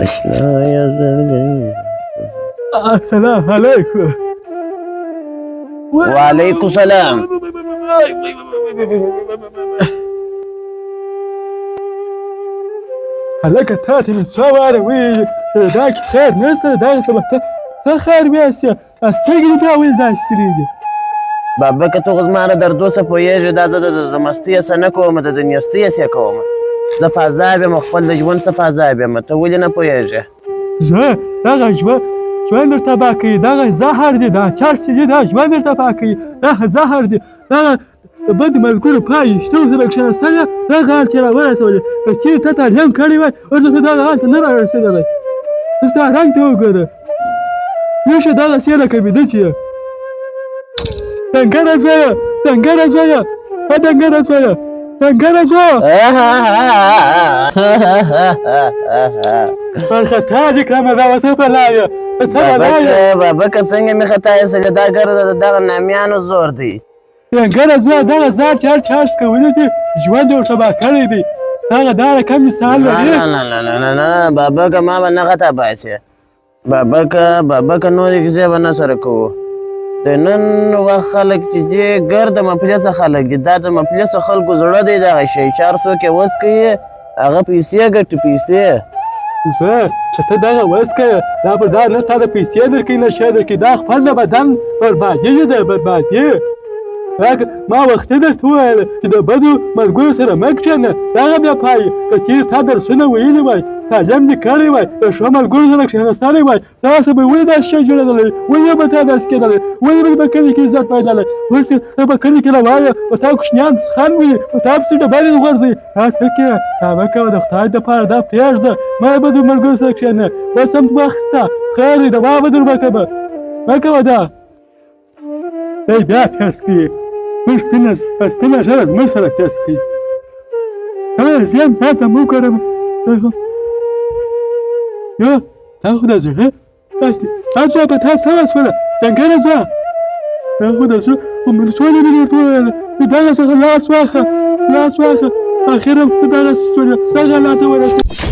اشنا يا زلمة. السلام عليكم. وعليكم السلام. حلقة تاتي من سوارة وي داك خير نسل داك سخر بياسيا استغرب يا ولد السريدي. بابا که تو زما دردو څه پوهېږې دا زه د مستۍ څه نه کوم د نیستۍ څه کوم. زه په عذاب یم خپل د ژوند څه په عذاب یم ته ولې نه پوهېږې. زه دغه ژوند درته پاکوي دغه زهر دی دا چرس دی دا ژوند درته پاکوي دغه زهر دی دغه د بدو ملګرو پای شتو سره کښېنستل دغه حال چې راورسولې که چېرې ته تعلیم کړی وای اوس به ته دغه حال ته نه رارسېدلی. ته ستا رنګ ته وګوره نښه دغسې یې لکه ویده چې یې. ډنګره زویه ډنګره زویه ډنګره زویه ډنګره زویه وارخطا دې کړمه دا وته بلایه بابا که څنګه مې خطا یې دا ګرده د دغه نامیانو زور دی. ډنګره زویه دغه ځان چې هر چا هرڅه کولی دي ژوند یې ورته کړی دی دغه دا رقم مثال لري. نه بابا که ما به نه خطا باسې بابا که نورې کیسې به نه سره کوو. د نن وخت خلک چې دي ګرده مفلسه خلک دي دا د مفلسه خلکو زړه دی دغه شی چې هر څوک یې وس کوي هغه پیسې ګټي پیسې. زویه چې ته دغه وس کوې دا به دا نه تا د پیسې درکوي نه شی درکوي دا خپل د بدن بربادي ده بربادي. ما وختي درته وویل چې د بدو ملګرو سره مه کښېنه دغه بیا پایي که چېرې تا درسونه ویلي وای تعلیم دې کړی وای د ښه ملګرو سره کښېنستلی وای تاسو به ولې داسې شی جوړېدلی ولې به تا داسې کېدلی ولې به په کلي کې عزت پیدلی اوس چې ته په کلي کې روان یې په تا کوچنیان خان وي په تا پسې ډبرې وغورځوي دا ټکې دا مه کوه د خدای دپاره دا پرېږده مه یې بدو ملګرو سره کښېنه اوس هم وخت شته خیر دی دوا به در وکړه مه کوه دا دی بیا ټس کوي موږ سپینه ژبه زموږ سره ټس کوي. اسلام تاسو مو وکړم یو تا خو د زړه بس دی تاسو په تاسو سره شوله ډنګره زویه تا خو د زړه په مرسولې مې ورته وویل دغه څخه لاس واخله اخر ته دغسې شولې دغه حالت ته ورسېد.